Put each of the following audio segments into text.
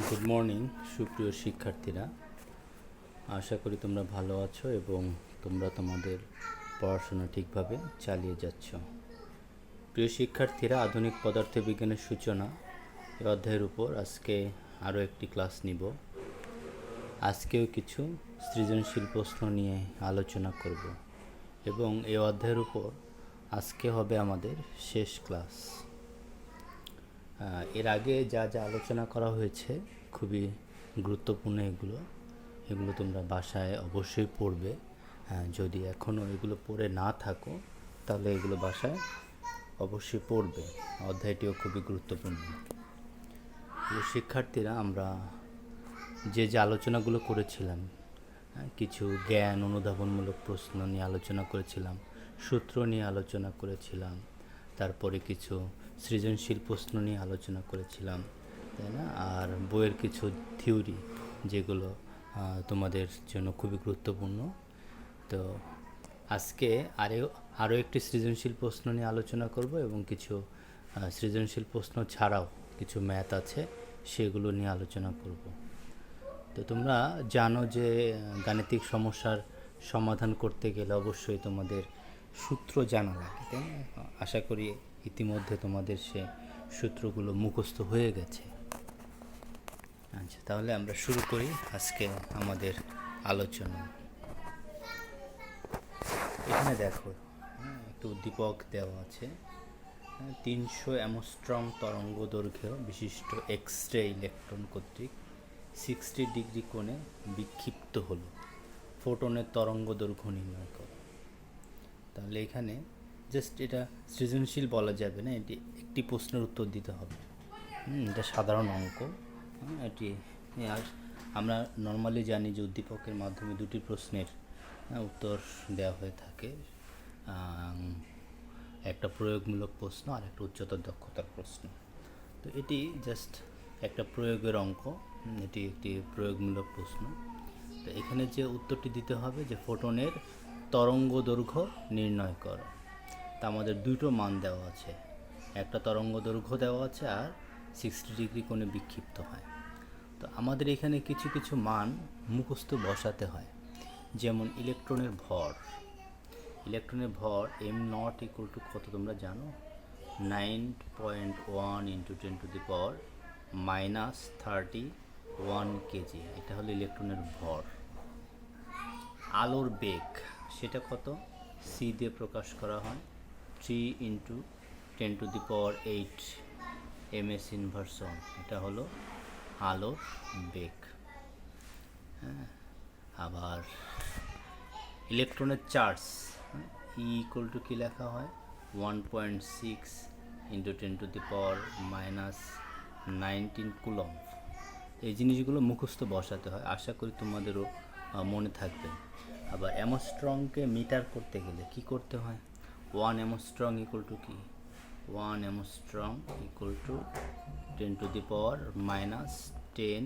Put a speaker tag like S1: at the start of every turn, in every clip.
S1: Good morning সুপ্রিয় শিক্ষার্থীরা, আশা করি তোমরা ভালো আছো এবং তোমরা তোমাদের পড়াশোনা ঠিকভাবে চালিয়ে যাচ্ছ। প্রিয় শিক্ষার্থীরা, আধুনিক পদার্থবিজ্ঞানের সূচনা এই অধ্যায়ের উপর আজকে আরও একটি ক্লাস নিব। আজকেও কিছু সৃজনশীল প্রশ্ন নিয়ে আলোচনা করব এবং এই অধ্যায়ের উপর আজকে হবে আমাদের শেষ ক্লাস। এর আগে যা যা আলোচনা করা হয়েছে খুবই গুরুত্বপূর্ণ। এগুলো তোমরা বাসায় অবশ্যই পড়বে। যদি এখনও এগুলো পড়ে না থাকো তাহলে এগুলো বাসায় অবশ্যই পড়বে। অধ্যায়টিও খুবই গুরুত্বপূর্ণ। শিক্ষার্থীরা, আমরা যে আলোচনাগুলো করেছিলাম, কিছু জ্ঞান অনুধাবনমূলক প্রশ্ন নিয়ে আলোচনা করেছিলাম, সূত্র নিয়ে আলোচনা করেছিলাম, তারপরে কিছু সৃজনশীল প্রশ্ন নিয়ে আলোচনা করেছিলাম, তাই না? আর বইয়ের কিছু থিওরি যেগুলো তোমাদের জন্য খুবই গুরুত্বপূর্ণ। তো আজকে আরও একটি সৃজনশীল প্রশ্ন নিয়ে আলোচনা করব এবং কিছু সৃজনশীল প্রশ্ন ছাড়াও কিছু ম্যাথ আছে সেগুলো নিয়ে আলোচনা করব। তো তোমরা জানো যে গাণিতিক সমস্যার সমাধান করতে গেলে অবশ্যই তোমাদের সূত্র জানা লাগে, তাই না? আশা করি ইতিমধ্যে তোমাদের সে সূত্রগুলো মুখস্থ হয়ে গেছে। আচ্ছা, তাহলে আমরা শুরু করি আজকে আমাদের আলোচনা। এখানে দেখো, একটু উদ্দীপক দেওয়া আছে। 300 অ্যামস্ট্রং তরঙ্গ দৈর্ঘ্য বিশিষ্ট এক্স রে ইলেকট্রন কর্তৃক 60 ডিগ্রি কোণে বিক্ষিপ্ত হলো, ফোটনের তরঙ্গ দৈর্ঘ্য নির্ণয় করো। তাহলে এখানে জাস্ট এটা সৃজনশীল বলা যাবে না, এটি একটি প্রশ্নের উত্তর দিতে হবে। এটা সাধারণ অঙ্ক। এটি আর আমরা নর্মালি জানি যে উদ্দীপকের মাধ্যমে দুটি প্রশ্নের উত্তর দেওয়া হয়ে থাকে। একটা প্রয়োগমূলক প্রশ্ন আর একটা উচ্চতর দক্ষতার প্রশ্ন। তো এটি জাস্ট একটা প্রয়োগের অঙ্ক, এটি একটি প্রয়োগমূলক প্রশ্ন। তো এখানে যে উত্তরটি দিতে হবে যে ফোটনের তরঙ্গ দৈর্ঘ্য নির্ণয় করো। তা আমাদের দুটো মান দেওয়া আছে, একটা তরঙ্গ দৈর্ঘ্য দেওয়া আছে আর 60 ডিগ্রি কোণে বিক্ষিপ্ত হয়। তো আমাদের এখানে কিছু কিছু মান মুখস্থ বসাতে হয়। যেমন ইলেকট্রনের ভর এম নট ইকুয়াল টু কত তোমরা জানো? 9.1 × 10⁻31 কেজি। এটা হলো ইলেকট্রনের ভর। আলোর বেগ সেটা কত? সি দিয়ে প্রকাশ করা হয়, 3 × 10⁸ ms ইনভার্স 1। এটা হলো আলোর বেগ। আবার ইলেকট্রনের চার্জ ই ইকুয়াল টু কী লেখা হয়? 1.6 × 10⁻19 কুলম্ব। এই জিনিসগুলো মুখস্থ বসাতে হয়, আশা করি তোমাদেরও মনে থাকবে। আবার অ্যামস্ট্রংকে মিটার করতে গেলে কি করতে হয়? 1 অ্যামস্ট্রং ইকুয়াল টু কি? 1 angstrom equal to 10⁻10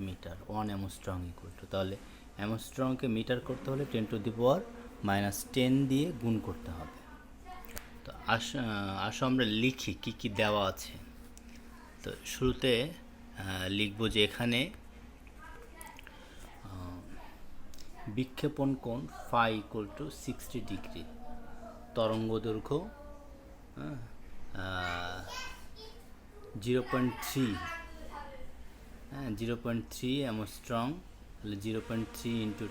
S1: metre. 1 angstrom equal to, তাহলে অ্যামস্ট্রংকে মিটার করতে হলে 10⁻10 দিয়ে গুণ করতে হবে। তো আসো আমরা লিখি কি কি দেওয়া আছে। তো শুরুতে লিখব যে এখানে বিক্ষেপণ কোণ ফাই ইকুয়াল টু 60 ডিগ্রি, তরঙ্গ দৈর্ঘ্য 0.3 0.3 অ্যামস্ট্রং, তাহলে 0.3 ×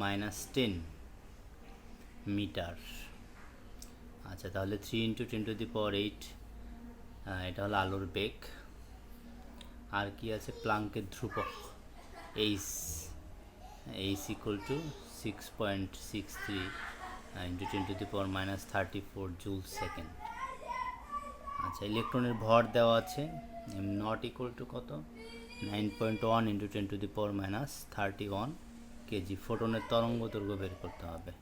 S1: 10⁻10 মিটার। আচ্ছা, তাহলে 3 × 10⁸, এটা হলো আলোর বেগ। আর কি আছে? প্লাঙ্কের ধ্রুবক H equal to 6.63 × 10⁻34 joule second. আচ্ছা, ইলেকট্রনের ভর দেওয়া আছে এম নট ইকুয়াল টু কত? 9.1 × 10⁻31 কেজি। ফোটনের তরঙ্গ দৈর্ঘ্য বের করতে হবে।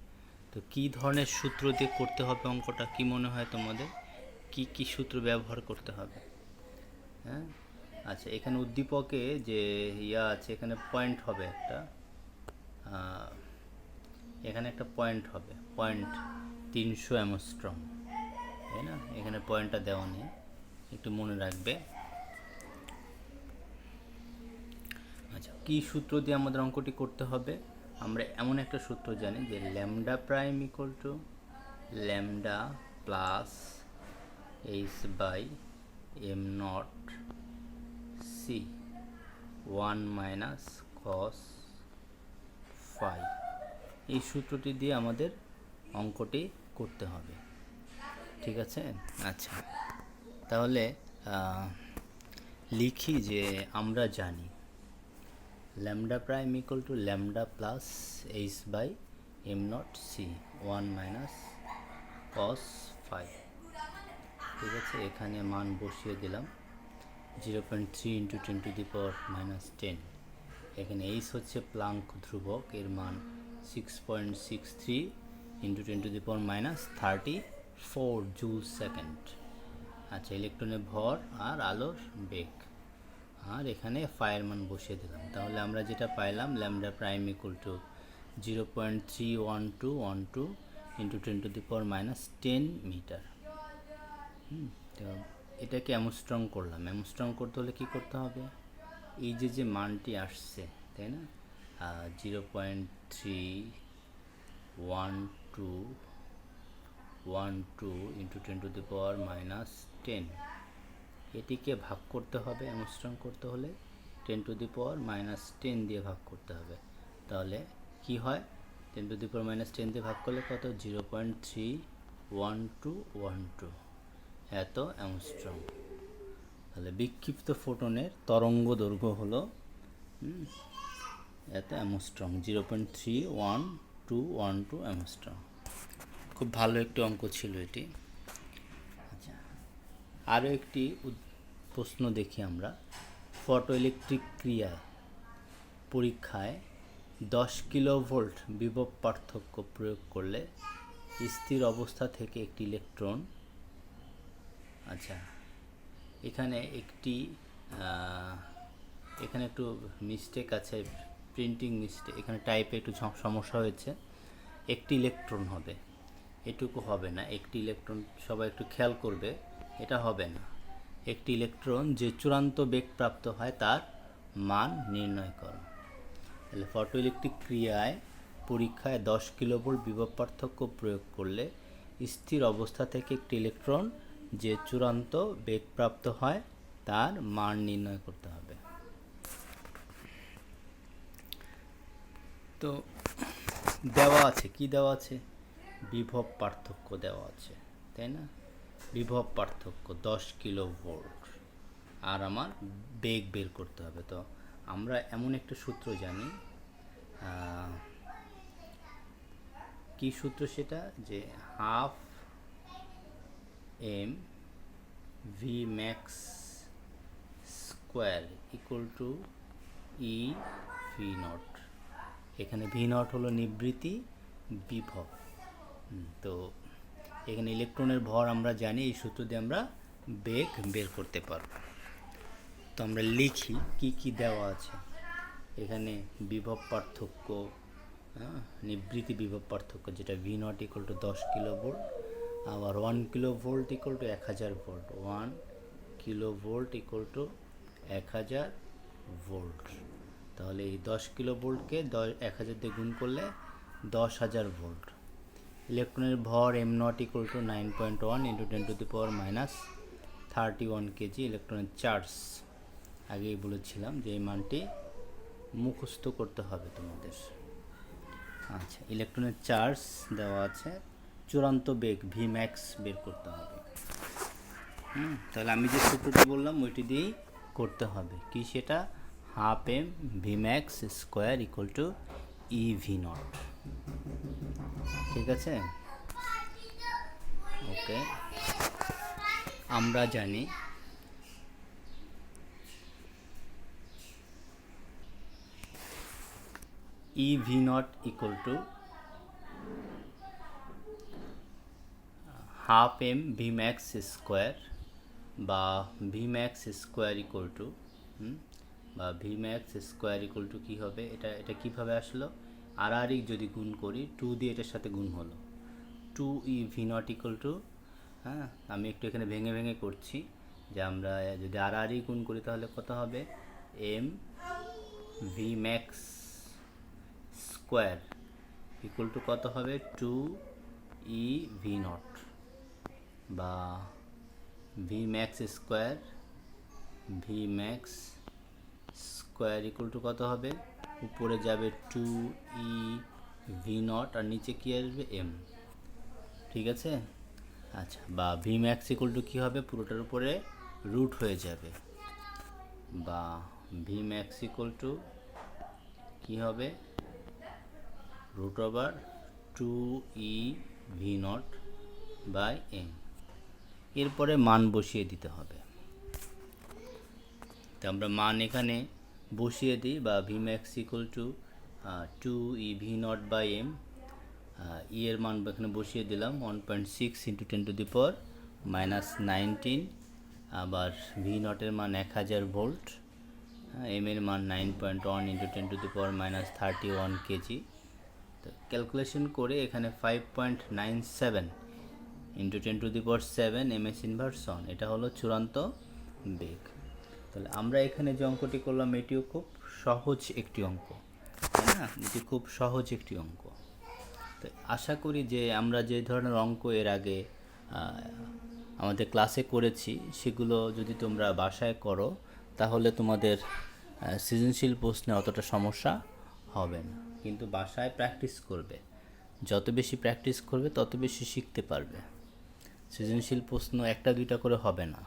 S1: তো কী ধরনের সূত্র দিয়ে করতে হবে অঙ্কটা, কি মনে হয় তোমাদের? কি সূত্র ব্যবহার করতে হবে? হ্যাঁ, আচ্ছা, এখানে উদ্দীপকে যে আছে, এখানে পয়েন্ট হবে একটা, এখানে একটা পয়েন্ট হবে, পয়েন্ট 300 অ্যামস্ট্রং, তাই না? এখানে পয়েন্টটা দেওয়া নেই, একটু মনে রাখবে। কি সূত্র দিয়ে আমাদের অঙ্কটি করতে হবে? আমরা এমন একটা সূত্র জানি যে lambda prime equal to lambda plus h by m naught c 1 minus cos phi. এই সূত্রটি দিয়ে আমাদের অঙ্কটি করতে হবে, ঠিক আছে? আচ্ছা, তাহলে লিখি যে আমরা জানি lambda prime equal to lambda plus h by m naught c 1 minus cos phi. ঠিক আছে, এখানে মান বসিয়ে দিলাম 0.3 into 10 to the power minus 10। এখানে এইচ হচ্ছে প্লাঙ্ক ধ্রুবক, এর মান 6.63 into 10 to the power minus 34 joule second. আচ্ছা, ইলেকট্রনের ভর আর আলোর বেগ, আর এখানে ফায়ের মান বসিয়ে দিলাম। তাহলে আমরা যেটা পাইলাম lambda prime equal to 0.31212 into 10 to the power minus 10 metre. তো এটাকে অ্যামস্ট্রং করলাম। অ্যামস্ট্রং করতে হলে কী করতে হবে? এই যে মানটি আসছে, তাই না, 0.31212 into 10 to the power minus 10, এটিকে ভাগ করতে হবে। অ্যামস্ট্রং করতে হলে 10 টু দি পাওয়ার মাইনাস 10 দিয়ে ভাগ করতে হবে। তাহলে কি হয়? 10 টু দি পাওয়ার মাইনাস 10 দিয়ে ভাগ করলে কত? 0.31212, এত অ্যামস্ট্রং। তাহলে বিক্ষিপ্ত ফোটনের তরঙ্গ দৈর্ঘ্য হলো এত অ্যামস্ট্রং, 0.31212 অ্যামস্ট্রং। খুব ভালো একটি অঙ্ক ছিল এটি। আচ্ছা, আরও একটি প্রশ্ন দেখি আমরা। ফটো ইলেকট্রিক ক্রিয়ায় পরীক্ষায় 10 কিলোভোল্ট বিভব পার্থক্য প্রয়োগ করলে স্থির অবস্থা থেকে একটি ইলেকট্রন, আচ্ছা এখানে একটু মিস্টেক আছে, প্রিন্টিং মিস্টেক, এখানে টাইপে একটু সমস্যা হয়েছে। একটি ইলেকট্রন হবে, এটুকু হবে না। একটি ইলেকট্রন, সবাই একটু খেয়াল করবে, এটা হবে না। একটি ইলেকট্রন যে চূড়ান্ত বেগ প্রাপ্ত হয় তার মান নির্ণয় করো। তাহলে ফটো ইলেকট্রিক ক্রিয়ায় পরীক্ষায় 10 কিলোভোল্ট বিভব পার্থক্য প্রয়োগ করলে স্থির অবস্থা থেকে একটি ইলেকট্রন যে চূড়ান্ত বেগ প্রাপ্ত হয় তার মান নির্ণয় করতে হবে। তো দেওয়া আছে, কি দেওয়া আছে? বিভব পার্থক্য দেওয়া আছে, তাই না? বিভব পার্থক্য 10 কিলোভোল্ট, আর আমার বেগ বের করতে হবে। তো আমরা এমন একটা সূত্র জানি, কি সূত্র সেটা? যে half m v max square equal to e v naught. এখানে ভি নট হলো নিবৃত্তি বিভব। তো এখানে ইলেকট্রনের ভর আমরা জানি, এই সূত্র দিয়ে আমরা বেগ বের করতে পারব। তো আমরা লিখি কি কি দেওয়া আছে। এখানে বিভব পার্থক্য, নিবৃত্তি বিভব পার্থক্য, যেটা V naught equal two 10 kilovolt, আবার 1 kilovolt equal to 1000 volt, 1 kilovolt equal to 1000 volt. তাহলে এই 10 কিলোভোল্টকে 1000 দিয়ে গুণ করলে 10,000 ভোল্ট। ইলেকট্রনের ভর am not equal two 9.1 into 10 to the power minus 31 KG. ইলেকট্রনের চার্জ আগেই বলেছিলাম যে এই মানটি মুখস্থ করতে হবে তোমাদের। আচ্ছা, ইলেকট্রনের চার্জ দেওয়া আছে, চূড়ান্ত বেগ ভি ম্যাক্স বের করতে হবে। তাহলে আমি যে সূত্রটি বললাম ওইটি দিয়েই করতে হবে। কি সেটা? Half m v max square equal to e v naught. ঠিক আছে, ওকে। আমরা জানি e v naught equal to half m v max square, বা v max square equal to v max square equal to কী হবে? এটা কীভাবে আসলো? আর যদি গুণ করি 2 দিয়ে এটার সাথে গুণ হলো 2 ই ভি নট ইকুয়াল টু, আমি একটু এখানে ভেঙে ভেঙে করছি, যে আমরা যদি আর গুণ করি তাহলে কত হবে? M v max square equal to কত হবে 2 ভি নট, বা v max square equal to কত হবে, উপরে যাবে 2 ভি নট আর নিচে কী আসবে এম। ঠিক আছে, আচ্ছা, বা ভি ম্যাক্স ইকুয়াল টু কী হবে, পুরোটার উপরে রুট হয়ে যাবে, বা ভি ম্যাক্স ইকুয়াল টু কী হবে, root over 2 v naught by m. এরপরে মান বসিয়ে দিতে হবে। তো আমরা মান এখানে বসিয়ে দিই, বা v max equal to 2 v naught by m, এর মান এখানে বসিয়ে দিলাম 1.6 ইন্টু 10⁻⁻19, আবার ভি নটের মান 1000 ভোল্ট, এম এর মান 9.1 ইন্টু 10⁻31 কেজি। তো ক্যালকুলেশন করে এখানে 5.97 ইন্টু 10⁻7 এমএস ইনভার্স অন, এটা হলো চূড়ান্ত বেগ। তাহলে আমরা এখানে যে অঙ্কটি করলাম এটিও খুব সহজ একটি অঙ্ক, তাই না? এটি খুব সহজ একটি অঙ্ক। তো আশা করি যে আমরা যে ধরনের অঙ্ক এর আগে আমাদের ক্লাসে করেছি সেগুলো যদি তোমরা বাসায় করো তাহলে তোমাদের সৃজনশীল প্রশ্নে অতটা সমস্যা হবে না। কিন্তু বাসায় প্র্যাকটিস করবে, যত বেশি প্র্যাকটিস করবে তত বেশি শিখতে পারবে। সৃজনশীল প্রশ্ন একটা দুইটা করে হবে না।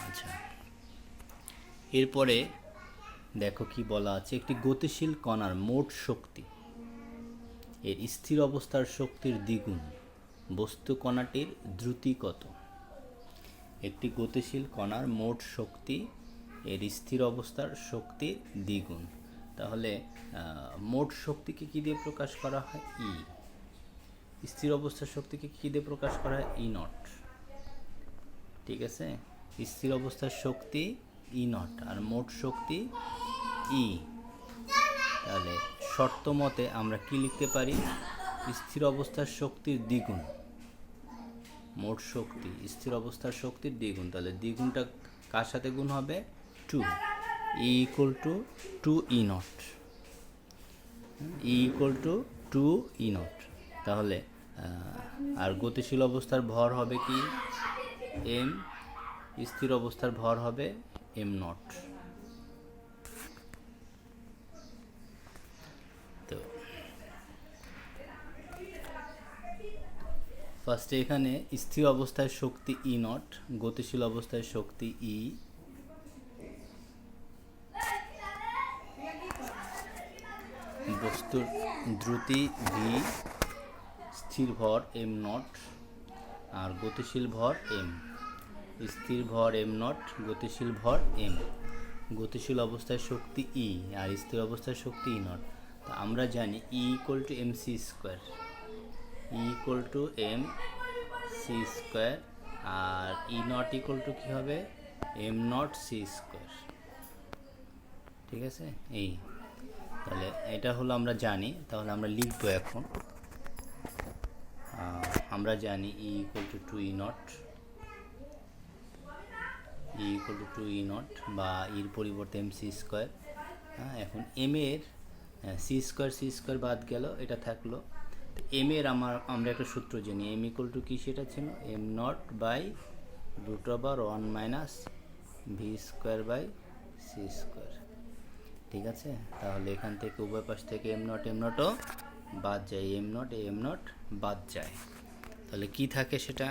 S1: আচ্ছা, এরপরে দেখো কি বলা আছে, একটি গতিশীল কণার মোট শক্তি এর স্থির অবস্থার শক্তির দ্বিগুণ, বস্তু কণাটির দ্রুতি কত? একটি গতিশীল কণার মোট শক্তি এর স্থির অবস্থার শক্তির দ্বিগুণ। তাহলে মোট শক্তিকে কী দিয়ে প্রকাশ করা হয়? ই। স্থির অবস্থার শক্তিকে কী দিয়ে প্রকাশ করা হয়? ই নট। ঠিক আছে, স্থির অবস্থার শক্তি ই নট আর মোট শক্তি ই। তাহলে শর্ত মতে আমরা কি লিখতে পারি? স্থির অবস্থার শক্তির দ্বিগুণ মোট শক্তি, স্থির অবস্থার শক্তির দ্বিগুণ। তাহলে দ্বিগুণটা কার সাথে গুণ হবে? 2, ই equal to 2 E not, E equal to 2 E not. তাহলে আর গতিশীল অবস্থার ভর হবে কি? এম। স্থির অবস্থার ভর হবে এম নট। তো ফার্স্টে এখানে স্থির অবস্থায় শক্তি ই নট, গতিশীল অবস্থায় শক্তি ই, বস্তুর দ্রুতি ভি, স্থির ভর এম নট আর গতিশীল ভর এম। স্থির ভর এম নট, গতিশীল ভর এম। গতিশীল অবস্থায় শক্তি ই আর স্থির অবস্থায় শক্তি ই নট। তো আমরা জানি e equal to m c square, e equal to m c square, আর ই নট ইকুয়াল টু কী হবে? M naught c square. ঠিক আছে, এই তাহলে এটা হলো আমরা জানি। তাহলে আমরা লিখবো এখন, আমরা জানি e equal to 2 E not, E equal to 2 E not, বা ইর পরিবর্তে এম সি স্কোয়ার। এখন এম এর সি স্কোয়ার বাদ গেল, এটা থাকলো। এম এর আমরা একটা সূত্র জানি, এম ইকুয়াল টু কী সেটা ছিল? M naught by root over 1 minus v square by c square. ঠিক আছে, তাহলে এখান থেকে উভয় পাশ থেকে এম নটও বাদ যায়, এম নট বাদ যায়। তাহলে কি থাকে সেটা?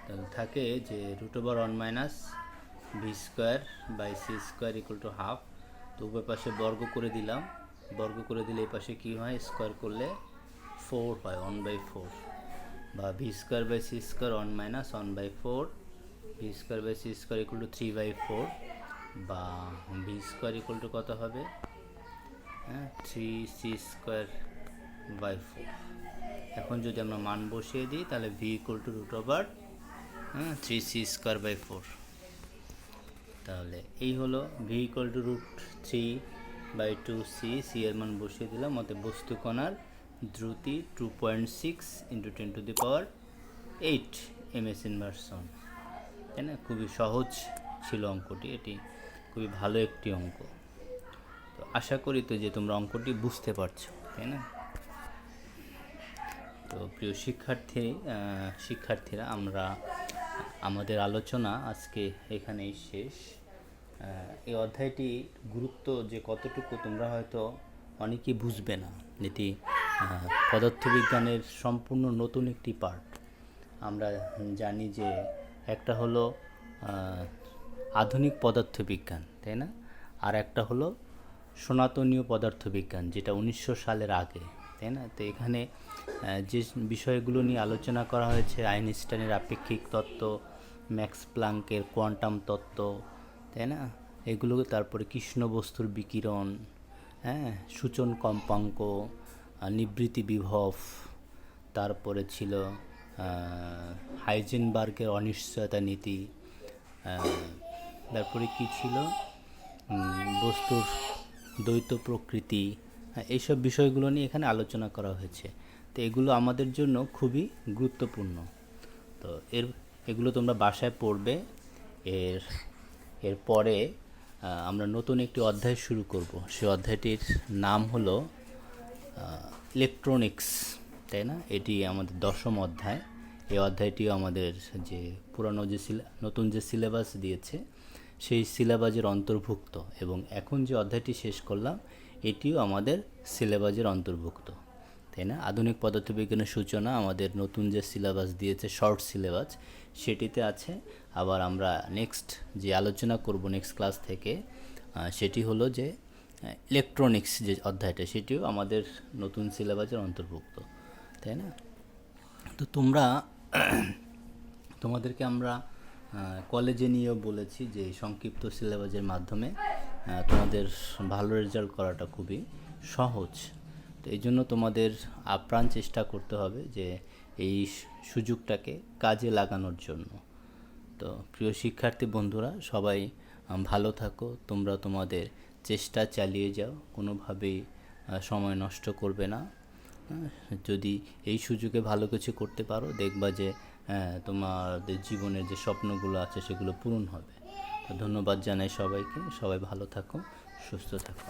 S1: তাহলে থাকে যে root over 1 minus v square by c square equal to half. তো উভয় পাশে বর্গ করে দিলাম, বর্গ করে দিলে এই পাশে কী হয়? স্কোয়ার করলে 4 হয়, 1/4, বা v square by c square 1 minus 1/4, v square by c square equal to 3/4, বা ভি স্কোয়ার ইকুয়াল টু কত হবে? 3c²/4। এখন যদি আমরা মান বসিয়ে দিই তাহলে v equal to root over 3c²/4। তাহলে এই হলো V equal two √3/2c, C এর মান বসিয়ে দিলাম। অতএব বস্তু কণার দ্রুতি 2.6 ইন্টু 10⁸ এমএস ইনভার্স অন। তাই না? খুবই সহজ ছিল অঙ্কটি, এটি খুবই ভালো একটি অঙ্ক। তো আশা করি তো যে তোমরা অঙ্কটি বুঝতে পারছো, তাই না? তো প্রিয় শিক্ষার্থীরা, আমরা আমাদের আলোচনা আজকে এখানেই শেষ। এই অধ্যায়টি গুরুত্ব যে কতটুকু তোমরা হয়তো অনেকেই বুঝবে না, যেটি পদার্থবিজ্ঞানের সম্পূর্ণ নতুন একটি পার্ট। আমরা জানি যে একটা হলো আধুনিক পদার্থবিজ্ঞান, তাই না? আর একটা হলো সনাতনীয় পদার্থবিজ্ঞান, যেটা 1900 সালের আগে, তাই না? তো এখানে যে বিষয়গুলো নিয়ে আলোচনা করা হয়েছে, আইনস্টাইনের আপেক্ষিক তত্ত্ব, ম্যাক্স প্লাঙ্কের কোয়ান্টাম তত্ত্ব, তাই না? এগুলো, তারপরে কৃষ্ণ বস্তুর বিকিরণ, হ্যাঁ, সূচন কম্পাঙ্ক, নিবৃত্তি বিভব, তারপরে ছিল হাইজেনবার্গের অনিশ্চয়তা নীতি, তারপরে কি ছিল, বস্তুর দ্বৈত প্রকৃতি, এইসব বিষয়গুলো নিয়ে এখানে আলোচনা করা হয়েছে। তো এগুলো আমাদের জন্য খুবই গুরুত্বপূর্ণ। তো এগুলো তোমরা বাসায় পড়বে। এরপরে আমরা নতুন একটি অধ্যায় শুরু করব। সেই অধ্যায়টির নাম হলো ইলেকট্রনিক্স, তাই না? এটি আমাদের 10ম অধ্যায়। এই অধ্যায়টিও আমাদের যে পুরানো যে নতুন যে সিলেবাস দিয়েছে সেই সিলেবাসের অন্তর্ভুক্ত, এবং এখন যে অধ্যায়টি শেষ করলাম এটিও আমাদের সিলেবাসের অন্তর্ভুক্ত, তাই না? আধুনিক পদার্থবিজ্ঞানের সূচনা আমাদের নতুন যে সিলেবাস দিয়েছে, শর্ট সিলেবাস, সেটিতে আছে। আবার আমরা নেক্সট যে আলোচনা করব নেক্সট ক্লাস থেকে, সেটি হলো যে ইলেকট্রনিক্স যে অধ্যায়টা, সেটিও আমাদের নতুন সিলেবাসের অন্তর্ভুক্ত, তাই না? তো তোমাদেরকে আমরা কলেজে নিয়েও বলেছি যে সংক্ষিপ্ত সিলেবাসের মাধ্যমে তোমাদের ভালো রেজাল্ট করাটা খুবই সহজ। তো এই জন্য তোমাদের আপ্রাণ চেষ্টা করতে হবে যে এই সুযোগটাকে কাজে লাগানোর জন্য। তো প্রিয় শিক্ষার্থী বন্ধুরা, সবাই ভালো থাকো। তোমরা তোমাদের চেষ্টা চালিয়ে যাও, কোনোভাবেই সময় নষ্ট করবে না। যদি এই সুযোগে ভালো কিছু করতে পারো, দেখবা যে তোমাদের জীবনের যে স্বপ্নগুলো আছে সেগুলো পূরণ হবে। ধন্যবাদ জানাই সবাইকে। সবাই ভালো থাকো, সুস্থ থাকো।